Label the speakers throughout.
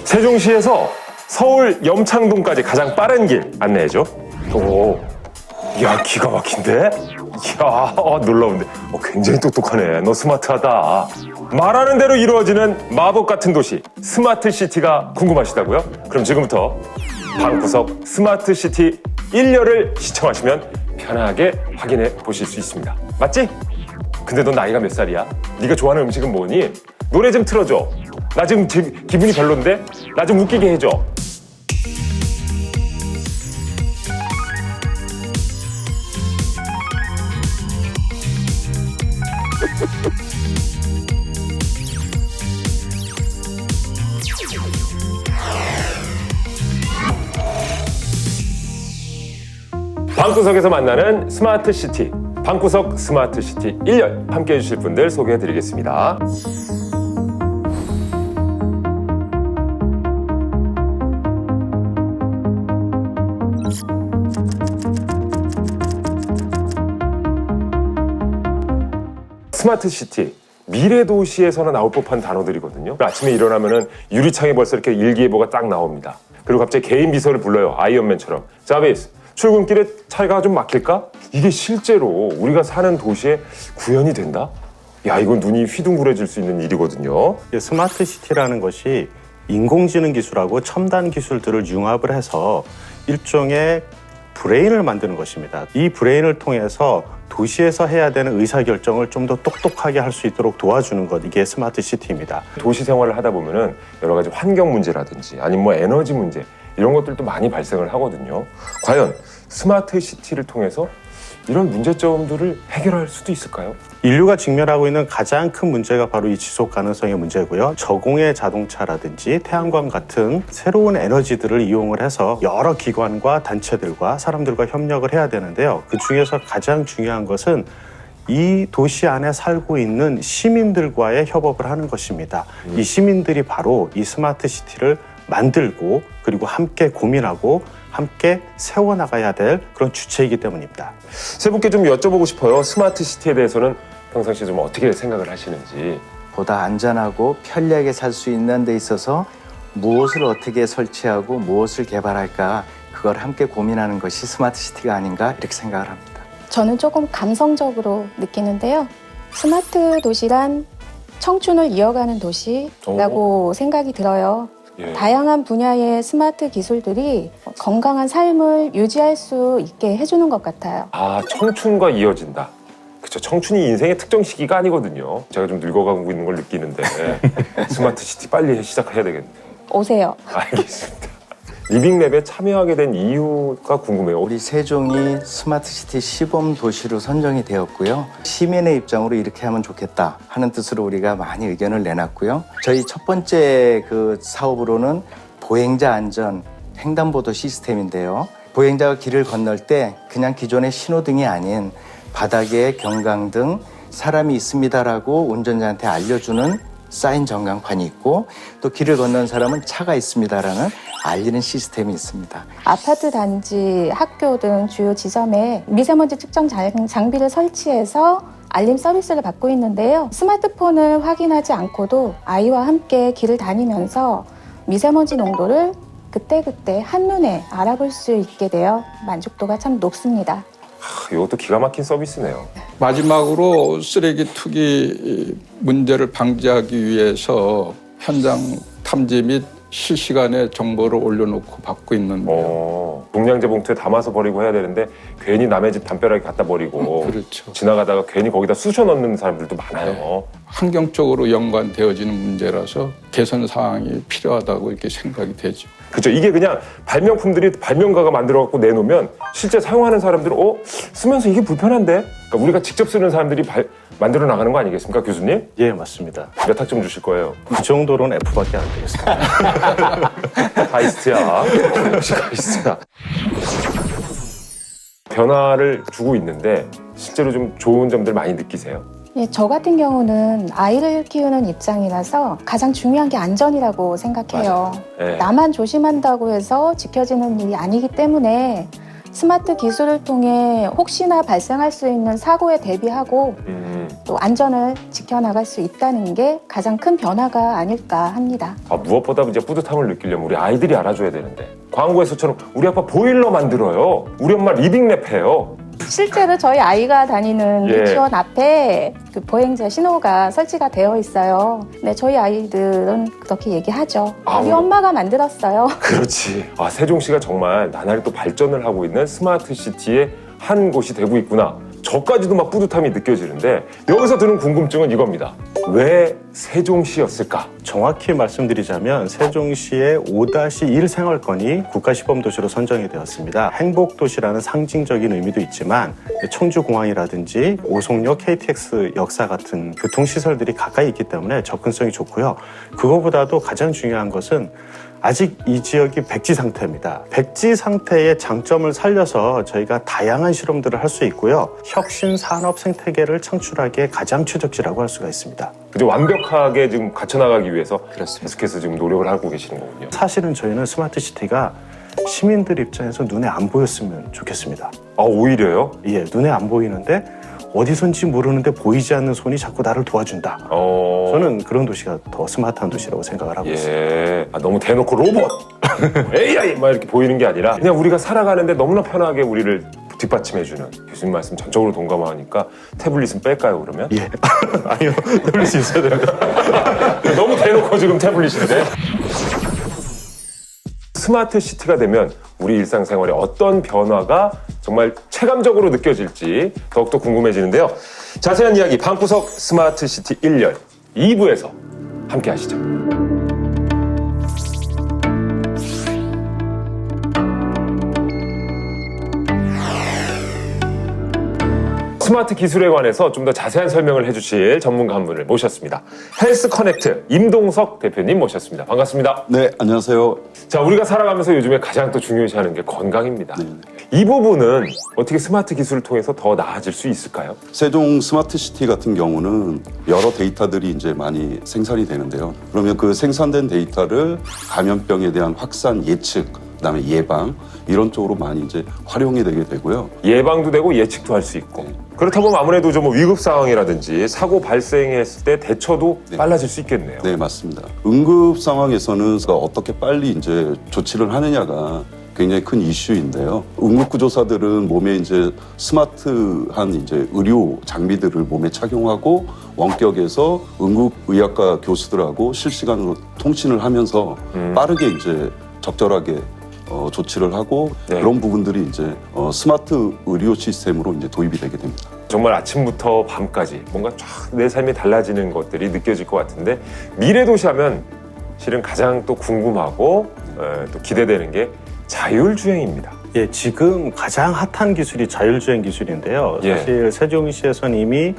Speaker 1: 세종시에서 서울 염창동까지 가장 빠른 길 안내해줘. 오, 야 기가 막힌데? 야 놀라운데. 굉장히 똑똑하네. 너 스마트하다. 말하는 대로 이루어지는 마법 같은 도시 스마트 시티가 궁금하시다고요? 그럼 지금부터 방구석 스마트 시티 1열을 시청하시면 편하게 확인해 보실 수 있습니다. 맞지? 근데 너 나이가 몇 살이야? 네가 좋아하는 음식은 뭐니? 노래 좀 틀어줘. 나 지금 기분이 별론데? 나 좀 웃기게 해줘. 방구석에서 만나는 스마트 시티, 방구석 스마트 시티 1열 함께 해주실 분들 소개해드리겠습니다. 스마트 시티, 미래 도시에서는 나올 법한 단어들이거든요. 아침에 일어나면은 유리창에 벌써 이렇게 일기예보가 딱 나옵니다. 그리고 갑자기 개인 비서를 불러요. 아이언맨처럼. 자비스, 출근길에 차가 좀 막힐까? 이게 실제로 우리가 사는 도시에 구현이 된다? 야, 이건 눈이 휘둥그레질 수 있는 일이거든요.
Speaker 2: 스마트 시티라는 것이 인공지능 기술하고 첨단 기술들을 융합을 해서 일종의 브레인을 만드는 것입니다. 이 브레인을 통해서 도시에서 해야 되는 의사결정을 좀 더 똑똑하게 할 수 있도록 도와주는 것, 이게 스마트 시티입니다.
Speaker 1: 도시 생활을 하다 보면은 여러 가지 환경 문제라든지 아니면 뭐 에너지 문제 이런 것들도 많이 발생을 하거든요. 과연 스마트 시티를 통해서 이런 문제점들을 해결할 수도 있을까요?
Speaker 2: 인류가 직면하고 있는 가장 큰 문제가 바로 이 지속 가능성의 문제고요. 저공해 자동차라든지 태양광 같은 새로운 에너지들을 이용을 해서 여러 기관과 단체들과 사람들과 협력을 해야 되는데요. 그 중에서 가장 중요한 것은 이 도시 안에 살고 있는 시민들과의 협업을 하는 것입니다. 이 시민들이 바로 이 스마트 시티를 만들고 그리고 함께 고민하고 함께 세워나가야 될 그런 주체이기 때문입니다.
Speaker 1: 세 분께 좀 여쭤보고 싶어요. 스마트 시티에 대해서는 평상시에 좀 어떻게 생각을 하시는지.
Speaker 3: 보다 안전하고 편리하게 살 수 있는 데 있어서 무엇을 어떻게 설치하고 무엇을 개발할까 그걸 함께 고민하는 것이 스마트 시티가 아닌가 이렇게 생각을 합니다.
Speaker 4: 저는 조금 감성적으로 느끼는데요. 스마트 도시란 청춘을 이어가는 도시라고 생각이 들어요.
Speaker 1: 예.
Speaker 4: 다양한 분야의 스마트 기술들이 건강한 삶을 유지할 수 있게 해주는 것 같아요.
Speaker 1: 아, 청춘과 이어진다. 그쵸, 청춘이 인생의 특정 시기가 아니거든요. 제가 좀 늙어가고 있는 걸 느끼는데 스마트 시티 빨리 시작해야 되겠네요.
Speaker 4: 오세요.
Speaker 1: 알겠습니다. 리빙랩에 참여하게 된 이유가 궁금해요.
Speaker 3: 우리 세종이 스마트 시티 시범 도시로 선정이 되었고요. 시민의 입장으로 이렇게 하면 좋겠다 하는 뜻으로 우리가 많이 의견을 내놨고요. 저희 첫 번째 그 사업으로는 보행자 안전 횡단보도 시스템인데요. 보행자가 길을 건널 때 그냥 기존의 신호등이 아닌 바닥에 경광등, 사람이 있습니다라고 운전자한테 알려주는 사인 전광판이 있고 또 길을 건너는 사람은 차가 있습니다라는 알리는 시스템이 있습니다.
Speaker 4: 아파트 단지, 학교 등 주요 지점에 미세먼지 측정 장비를 설치해서 알림 서비스를 받고 있는데요. 스마트폰을 확인하지 않고도 아이와 함께 길을 다니면서 미세먼지 농도를 그때그때 한눈에 알아볼 수 있게 되어 만족도가 참 높습니다.
Speaker 1: 이것도 기가 막힌 서비스네요.
Speaker 5: 마지막으로 쓰레기 투기 문제를 방지하기 위해서 현장 탐지 및 실시간에 정보를 올려놓고 받고 있는데요.
Speaker 1: 종량제 봉투에 담아서 버리고 해야 되는데 괜히 남의 집 담벼락에 갖다 버리고
Speaker 5: 그렇죠.
Speaker 1: 지나가다가 괜히 거기다 쑤셔 넣는 사람들도 많아요.
Speaker 5: 네. 환경적으로 연관되어지는 문제라서 개선 사항이 필요하다고 이렇게 생각이 되죠.
Speaker 1: 그렇죠. 이게 그냥 발명품들이 발명가가 만들어갖고 내놓으면 실제 사용하는 사람들은 쓰면서 이게 불편한데? 그러니까 우리가 직접 쓰는 사람들이 만들어 나가는 거 아니겠습니까, 교수님?
Speaker 2: 예, 맞습니다.
Speaker 1: 몇 학점 주실 거예요?
Speaker 2: 이 정도로는 F밖에 안 되겠습니다.
Speaker 1: 가이스트야. 역시 가이스트야. 변화를 주고 있는데 실제로 좀 좋은 점들 많이 느끼세요?
Speaker 4: 예, 저 같은 경우는 아이를 키우는 입장이라서 가장 중요한 게 안전이라고 생각해요.
Speaker 1: 네.
Speaker 4: 나만 조심한다고 해서 지켜지는 일이 아니기 때문에 스마트 기술을 통해 혹시나 발생할 수 있는 사고에 대비하고 또 안전을 지켜나갈 수 있다는 게 가장 큰 변화가 아닐까 합니다.
Speaker 1: 무엇보다 이제 뿌듯함을 느끼려면 우리 아이들이 알아줘야 되는데 광고에서처럼 우리 아빠 보일러 만들어요. 우리 엄마 리빙랩 해요.
Speaker 4: 실제로 저희 아이가 다니는
Speaker 1: 예.
Speaker 4: 유치원 앞에 그 보행자 신호가 설치가 되어 있어요. 네, 저희 아이들은 그렇게 얘기하죠. 우리 엄마가 만들었어요.
Speaker 1: 그렇지. 세종시가 정말 나날이 또 발전을 하고 있는 스마트 시티의 한 곳이 되고 있구나. 저까지도 막 뿌듯함이 느껴지는데 여기서 드는 궁금증은 이겁니다. 왜 세종시였을까?
Speaker 2: 정확히 말씀드리자면 세종시의 5-1 생활권이 국가시범도시로 선정이 되었습니다. 행복도시라는 상징적인 의미도 있지만 청주공항이라든지 오송역 KTX 역사 같은 교통시설들이 가까이 있기 때문에 접근성이 좋고요. 그거보다도 가장 중요한 것은 아직 이 지역이 백지 상태입니다. 백지 상태의 장점을 살려서 저희가 다양한 실험들을 할 수 있고요. 혁신 산업 생태계를 창출하기에 가장 최적지라고 할 수가 있습니다.
Speaker 1: 이제 완벽하게 지금 갖춰나가기 위해서
Speaker 3: 그렇습니다.
Speaker 1: 계속해서 지금 노력을 하고 계시는 거군요.
Speaker 2: 사실은 저희는 스마트 시티가 시민들 입장에서 눈에 안 보였으면 좋겠습니다.
Speaker 1: 오히려요?
Speaker 2: 예, 눈에 안 보이는데 어디선지 모르는데 보이지 않는 손이 자꾸 나를 도와준다. 저는 그런 도시가 더 스마트한 도시라고 생각을 하고 있습니다.
Speaker 1: 너무 대놓고 로봇, AI 막 이렇게 보이는 게 아니라 그냥 우리가 살아가는데 너무나 편하게 우리를 뒷받침해주는 교수님 말씀 전적으로 동감하니까 태블릿은 뺄까요 그러면?
Speaker 2: 예. 아니요, 놀릴 수 있어야 됩니다.
Speaker 1: 너무 대놓고 지금 태블릿인데? 스마트 시티가 되면 우리 일상생활에 어떤 변화가 정말 체감적으로 느껴질지 더욱더 궁금해지는데요. 자세한 이야기 방구석 스마트 시티 1열 2부에서 함께 하시죠. 스마트 기술에 관해서 좀 더 자세한 설명을 해주실 전문가 한 분을 모셨습니다. 헬스 커넥트 임동석 대표님 모셨습니다. 반갑습니다.
Speaker 6: 네, 안녕하세요.
Speaker 1: 자, 우리가 살아가면서 요즘에 가장 또 중요시하는 게 건강입니다.
Speaker 6: 네.
Speaker 1: 이 부분은 어떻게 스마트 기술을 통해서 더 나아질 수 있을까요?
Speaker 6: 세종 스마트 시티 같은 경우는 여러 데이터들이 이제 많이 생산이 되는데요. 그러면 그 생산된 데이터를 감염병에 대한 확산 예측, 그다음에 예방 이런 쪽으로 많이 이제 활용이 되게 되고요.
Speaker 1: 예방도 되고 예측도 할 수 있고. 그렇다 보면 아무래도 좀 위급 상황이라든지 사고 발생했을 때 대처도 빨라질 수 있겠네요.
Speaker 6: 네, 맞습니다. 응급 상황에서는 어떻게 빨리 이제 조치를 하느냐가 굉장히 큰 이슈인데요. 응급구조사들은 몸에 이제 스마트한 이제 의료 장비들을 몸에 착용하고 원격에서 응급의학과 교수들하고 실시간으로 통신을 하면서 빠르게 이제 적절하게 조치를 하고
Speaker 1: 네.
Speaker 6: 그런 부분들이 이제 스마트 의료 시스템으로 이제 도입이 되게 됩니다.
Speaker 1: 정말 아침부터 밤까지 뭔가 쫙 내 삶이 달라지는 것들이 느껴질 것 같은데 미래 도시 하면 실은 가장 또 궁금하고 또 기대되는 게 자율주행입니다.
Speaker 2: 예, 지금 가장 핫한 기술이 자율주행 기술인데요.
Speaker 1: 예.
Speaker 2: 사실 세종시에서는 이미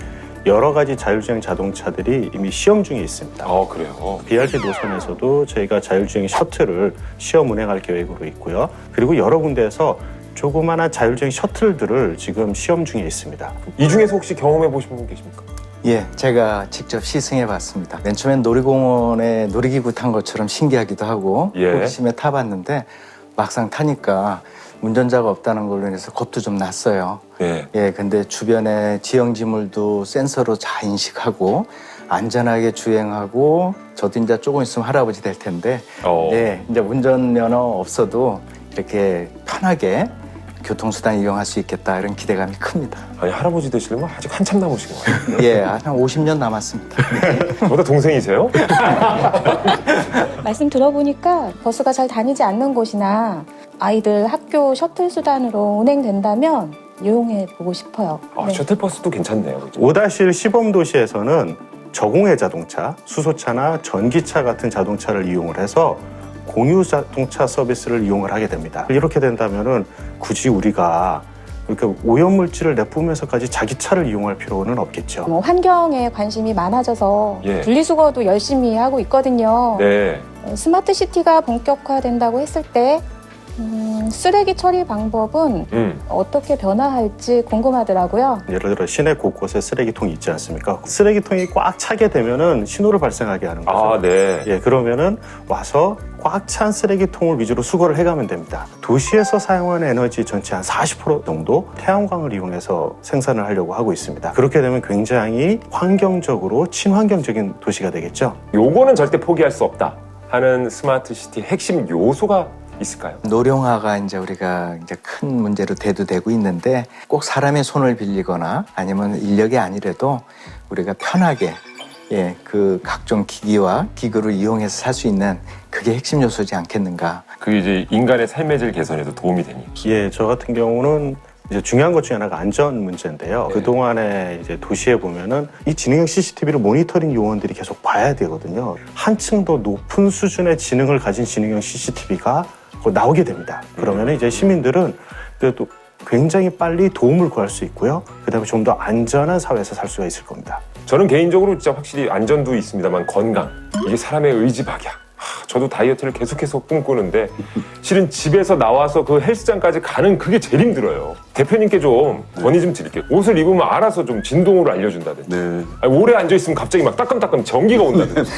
Speaker 2: 여러 가지 자율주행 자동차들이 이미 시험 중에 있습니다.
Speaker 1: 그래요?
Speaker 2: BRT 노선에서도 저희가 자율주행 셔틀을 시험 운행할 계획으로 있고요. 그리고 여러 군데에서 조그마한 자율주행 셔틀들을 지금 시험 중에 있습니다.
Speaker 1: 이 중에서 혹시 경험해 보신 분 계십니까?
Speaker 3: 예, 제가 직접 시승해 봤습니다. 맨 처음엔 놀이공원에 놀이기구 탄 것처럼 신기하기도 하고
Speaker 1: 예.
Speaker 3: 호기심에 타봤는데 막상 타니까 운전자가 없다는 걸로 인해서 겁도 좀 났어요.
Speaker 1: 네.
Speaker 3: 예, 근데 주변에 지형지물도 센서로 잘 인식하고 안전하게 주행하고 저도 이제 조금 있으면 할아버지 될 텐데 네, 이제 운전면허 없어도 이렇게 편하게 교통수단 이용할 수 있겠다 이런 기대감이 큽니다.
Speaker 1: 아니 할아버지 되시려면 아직 한참 남으신 거예요.
Speaker 3: 예, 한 50년 남았습니다.
Speaker 1: 저보다 동생이세요?
Speaker 4: 말씀 들어보니까 버스가 잘 다니지 않는 곳이나 아이들 학교 셔틀 수단으로 운행된다면 이용해 보고 싶어요. 네.
Speaker 1: 셔틀버스도 괜찮네요. 그죠?
Speaker 2: 5-1 시범 도시에서는 저공해 자동차, 수소차나 전기차 같은 자동차를 이용을 해서 공유 자동차 서비스를 이용을 하게 됩니다. 이렇게 된다면은 굳이 우리가 이렇게 오염물질을 내뿜으면서까지 자기 차를 이용할 필요는 없겠죠.
Speaker 4: 뭐 환경에 관심이 많아져서
Speaker 1: 예.
Speaker 4: 분리수거도 열심히 하고 있거든요.
Speaker 1: 네.
Speaker 4: 스마트 시티가 본격화된다고 했을 때 쓰레기 처리 방법은 어떻게 변화할지 궁금하더라고요.
Speaker 2: 예를 들어 시내 곳곳에 쓰레기통이 있지 않습니까? 쓰레기통이 꽉 차게 되면은 신호를 발생하게 하는 거죠.
Speaker 1: 아, 네.
Speaker 2: 예, 그러면은 와서 꽉 찬 쓰레기통을 위주로 수거를 해가면 됩니다. 도시에서 사용하는 에너지 전체 한 40% 정도 태양광을 이용해서 생산을 하려고 하고 있습니다. 그렇게 되면 굉장히 환경적으로 친환경적인 도시가 되겠죠.
Speaker 1: 요거는 절대 포기할 수 없다 하는 스마트 시티 핵심 요소가 있을까요?
Speaker 3: 노령화가 이제 우리가 이제 큰 문제로 대두되고 있는데 꼭 사람의 손을 빌리거나 아니면 인력이 아니라도 우리가 편하게 그 각종 기기와 기구를 이용해서 살 수 있는 그게 핵심 요소지 않겠는가.
Speaker 1: 그게 이제 인간의 삶의 질 개선에도 도움이 되니.
Speaker 2: 예, 저 같은 경우는 이제 중요한 것 중에 하나가 안전 문제인데요.
Speaker 1: 네.
Speaker 2: 그동안에 이제 도시에 보면은 이 지능형 CCTV를 모니터링 요원들이 계속 봐야 되거든요. 한층 더 높은 수준의 지능을 가진 지능형 CCTV가 나오게 됩니다. 그러면은 이제 시민들은 그래도 굉장히 빨리 도움을 구할 수 있고요. 그다음에 좀 더 안전한 사회에서 살 수가 있을 겁니다.
Speaker 1: 저는 개인적으로 진짜 확실히 안전도 있습니다만 건강, 이게 사람의 의지박약. 저도 다이어트를 계속해서 꿈꾸는데 실은 집에서 나와서 그 헬스장까지 가는 그게 제일 힘들어요. 대표님께 좀 건의 좀 드릴게요. 옷을 입으면 알아서 좀 진동으로 알려준다든지.
Speaker 6: 네.
Speaker 1: 아니, 오래 앉아있으면 갑자기 막 따끔따끔 전기가 온다든지.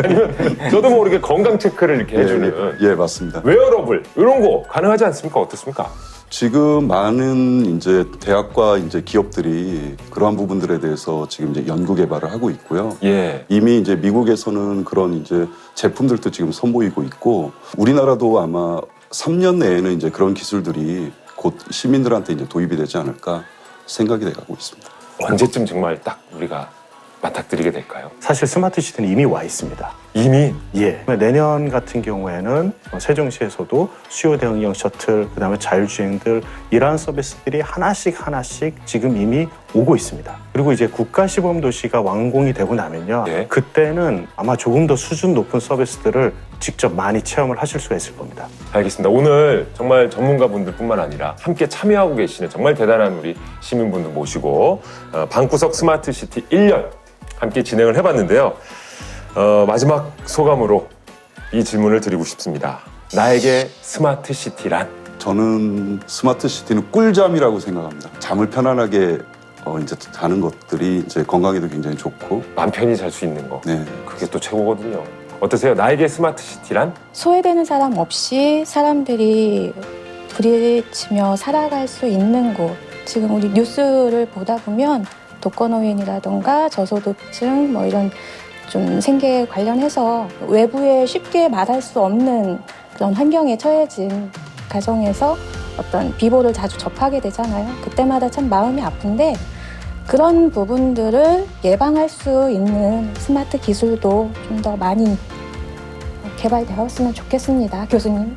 Speaker 1: 아니면 저도 모르게 건강 체크를 이렇게 해주는
Speaker 6: 예, 맞습니다.
Speaker 1: 웨어러블 이런 거 가능하지 않습니까? 어떻습니까?
Speaker 6: 지금 많은 이제 대학과 이제 기업들이 그러한 부분들에 대해서 지금 이제 연구 개발을 하고 있고요.
Speaker 1: 예.
Speaker 6: 이미 이제 미국에서는 그런 이제 제품들도 지금 선보이고 있고 우리나라도 아마 3년 내에는 이제 그런 기술들이 곧 시민들한테 이제 도입이 되지 않을까 생각이 돼가고 있습니다.
Speaker 1: 언제쯤 정말 딱 우리가 맞닥뜨리게 될까요?
Speaker 2: 사실 스마트 시티는 이미 와 있습니다.
Speaker 1: 이미
Speaker 2: 예. 내년 같은 경우에는 세종시에서도 수요 대응형 셔틀, 그다음에 자율주행들 이러한 서비스들이 하나씩 지금 이미 오고 있습니다. 그리고 이제 국가 시범 도시가 완공이 되고 나면요,
Speaker 1: 네.
Speaker 2: 그때는 아마 조금 더 수준 높은 서비스들을 직접 많이 체험을 하실 수가 있을 겁니다.
Speaker 1: 알겠습니다. 오늘 정말 전문가분들뿐만 아니라 함께 참여하고 계시는 정말 대단한 우리 시민분들 모시고 방구석 스마트 시티 1년 함께 진행을 해봤는데요. 마지막 소감으로 이 질문을 드리고 싶습니다. 나에게 스마트 시티란?
Speaker 6: 저는 스마트 시티는 꿀잠이라고 생각합니다. 잠을 편안하게 이제 자는 것들이 이제 건강에도 굉장히 좋고.
Speaker 1: 마음 편히 잘 수 있는 거.
Speaker 6: 네.
Speaker 1: 그게 또 최고거든요. 어떠세요? 나에게 스마트 시티란?
Speaker 4: 소외되는 사람 없이 사람들이 부딪히며 살아갈 수 있는 곳. 지금 우리 뉴스를 보다 보면 독거노인이라던가 저소득층 뭐 이런 좀 생계 관련해서 외부에 쉽게 말할 수 없는 그런 환경에 처해진 가정에서 어떤 비보를 자주 접하게 되잖아요. 그때마다 참 마음이 아픈데 그런 부분들을 예방할 수 있는 스마트 기술도 좀 더 많이 개발되었으면 좋겠습니다, 교수님.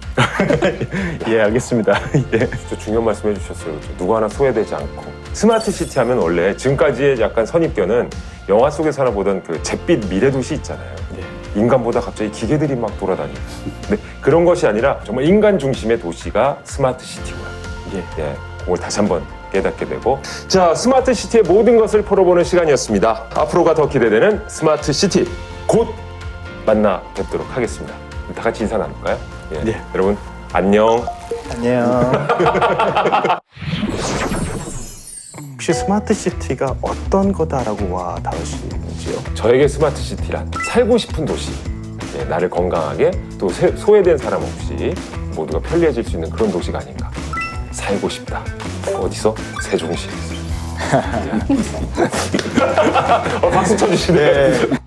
Speaker 2: 예, 알겠습니다. 예.
Speaker 1: 진짜 중요한 말씀 해주셨어요. 그렇죠? 누구 하나 소외되지 않고. 스마트 시티 하면 원래 지금까지의 약간 선입견은 영화 속에서 하나 보던 그 잿빛 미래도시 있잖아요. 인간보다 갑자기 기계들이 막 돌아다니고. 근데 그런 것이 아니라 정말 인간 중심의 도시가 스마트 시티고요. 예, 그걸 다시 한번 깨닫게 되고. 자, 스마트 시티의 모든 것을 풀어보는 시간이었습니다. 앞으로가 더 기대되는 스마트 시티 곧 만나 뵙도록 하겠습니다. 다 같이 인사 나눌까요? 예.
Speaker 2: 네.
Speaker 1: 여러분 안녕.
Speaker 3: 안녕.
Speaker 2: 혹시 스마트 시티가 어떤 거다라고 와 닿으시는지요?
Speaker 1: 저에게 스마트 시티란 살고 싶은 도시. 예, 나를 건강하게 또 소외된 사람 없이 모두가 편리해질 수 있는 그런 도시가 아닌가. 살고 싶다. 어디서? 세종시에서. 박수 쳐주시네.